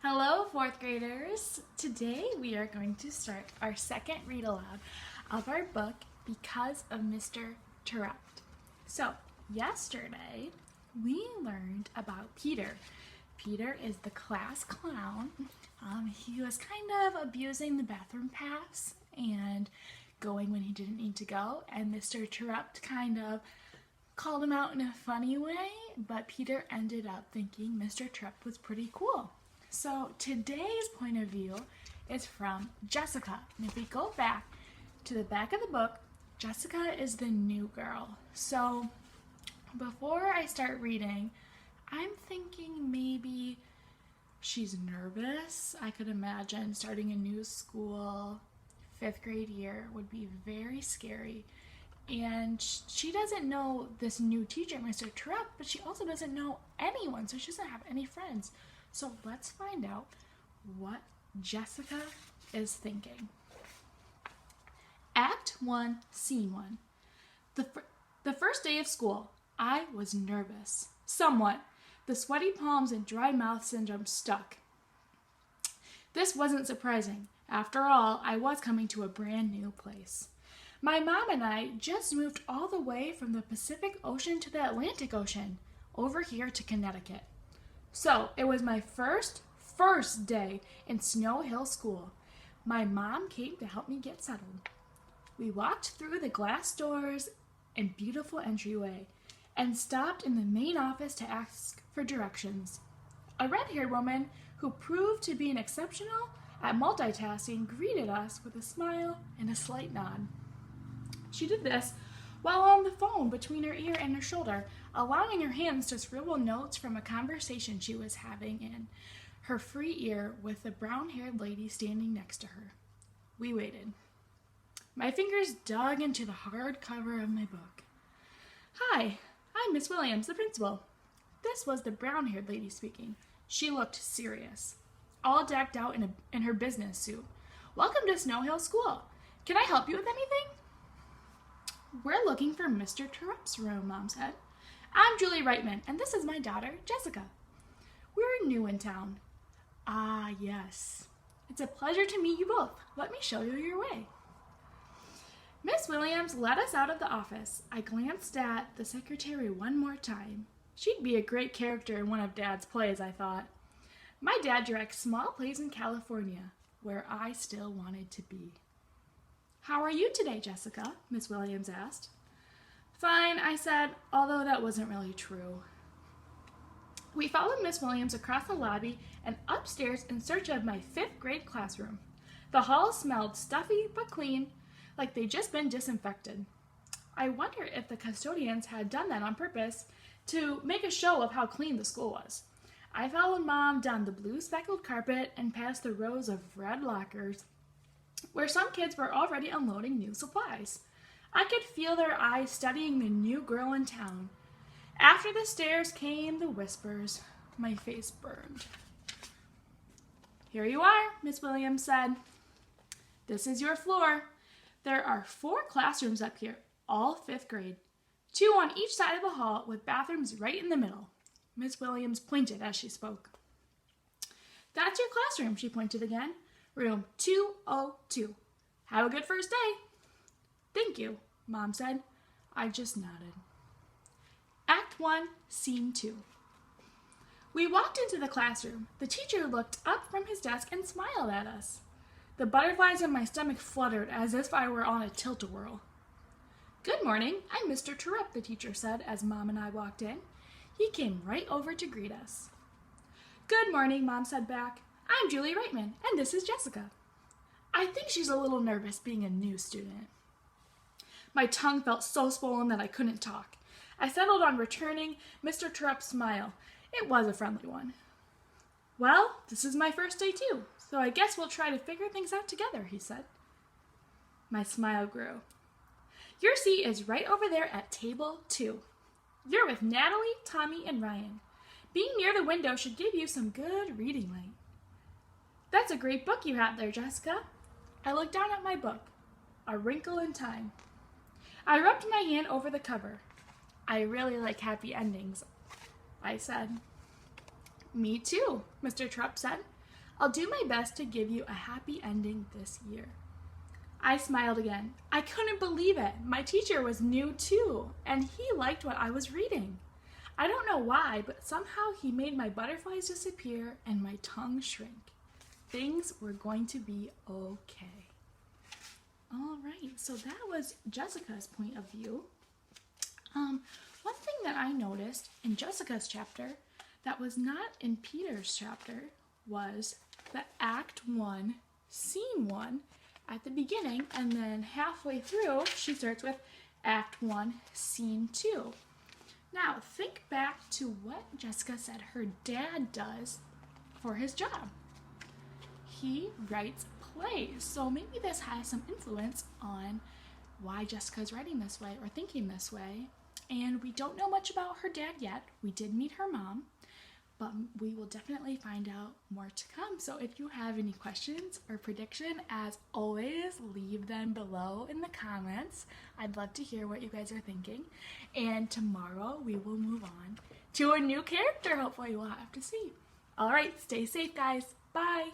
Hello, fourth graders. Today we are going to start our second read aloud of our book, Because of Mr. Interrupt. So, yesterday we learned about Peter. Peter is the class clown. He was kind of abusing the bathroom pass and going when he didn't need to go, and Mr. Interrupt kind of called him out in a funny way, but Peter ended up thinking Mr. Interrupt was pretty cool. So today's point of view is from Jessica. And if we go back to the back of the book, Jessica is the new girl. So before I start reading, I'm thinking maybe she's nervous. I could imagine starting a new school, 5th grade year would be very scary. And she doesn't know this new teacher, Mr. Interrupt, but she also doesn't know anyone, so she doesn't have any friends. So let's find out what Jessica is thinking. Act 1, Scene 1. The first day of school, I was nervous. Somewhat. The sweaty palms and dry mouth syndrome stuck. This wasn't surprising. After all, I was coming to a brand new place. My mom and I just moved all the way from the Pacific Ocean to the Atlantic Ocean, over here to Connecticut. So it was my first day in Snow Hill School. My mom came to help me get settled. We walked through the glass doors and beautiful entryway and stopped in the main office to ask for directions. A red-haired woman who proved to be an exceptional at multitasking greeted us with a smile and a slight nod. She did this while on the phone between her ear and her shoulder, allowing her hands to scribble notes from a conversation she was having in her free ear with the brown-haired lady standing next to her. We waited. My fingers dug into the hard cover of my book. Hi, I'm Miss Williams, the principal. This was the brown-haired lady speaking. She looked serious, all decked out in her business suit. Welcome to Snow Hill School. Can I help you with anything? We're looking for Mr. Interrupt's room, Mom said. I'm Julie Reitman, and this is my daughter, Jessica. We're new in town. Ah, yes. It's a pleasure to meet you both. Let me show you your way. Miss Williams led us out of the office. I glanced at the secretary one more time. She'd be a great character in one of Dad's plays, I thought. My dad directs small plays in California, where I still wanted to be. How are you today, Jessica? Miss Williams asked. Fine, I said, although that wasn't really true. We followed Miss Williams across the lobby and upstairs in search of my 5th grade classroom. The hall smelled stuffy but clean, like they'd just been disinfected. I wonder if the custodians had done that on purpose to make a show of how clean the school was. I followed Mom down the blue speckled carpet and past the rows of red lockers where some kids were already unloading new supplies. I could feel their eyes studying the new girl in town. After the stairs came the whispers. My face burned. Here you are, Miss Williams said. This is your floor. There are 4 classrooms up here, all 5th grade. 2 on each side of the hall with bathrooms right in the middle. Miss Williams pointed as she spoke. That's your classroom, she pointed again. Room 202. Have a good first day. Thank you, Mom said. I just nodded. Act 1, Scene 2. We walked into the classroom. The teacher looked up from his desk and smiled at us. The butterflies in my stomach fluttered as if I were on a tilt-a-whirl. Good morning, I'm Mr. Interrupt, the teacher said as Mom and I walked in. He came right over to greet us. Good morning, Mom said back. I'm Julie Reitman, and this is Jessica. I think she's a little nervous being a new student. My tongue felt so swollen that I couldn't talk. I settled on returning Mr. Interrupt's smile. It was a friendly one. Well, this is my first day too, so I guess we'll try to figure things out together, he said. My smile grew. Your seat is right over there at table 2. You're with Natalie, Tommy, and Ryan. Being near the window should give you some good reading light. That's a great book you have there, Jessica. I looked down at my book, A Wrinkle in Time. I rubbed my hand over the cover. I really like happy endings, I said. Me too, Mr. Trupp said. I'll do my best to give you a happy ending this year. I smiled again. I couldn't believe it. My teacher was new too, and he liked what I was reading. I don't know why, but somehow he made my butterflies disappear and my tongue shrink. Things were going to be okay. All right, so that was Jessica's point of view. One thing that I noticed in Jessica's chapter that was not in Peter's chapter was the Act 1, Scene 1 at the beginning, and then halfway through she starts with Act 1, Scene 2. Now think back to what Jessica said her dad does for his job. He writes plays, so maybe this has some influence on why Jessica's writing this way or thinking this way. And we don't know much about her dad yet. We did meet her mom, but we will definitely find out more to come. So if you have any questions or prediction, as always, leave them below in the comments. I'd love to hear what you guys are thinking. And tomorrow we will move on to a new character. Hopefully we'll have to see. All right, stay safe, guys. Bye.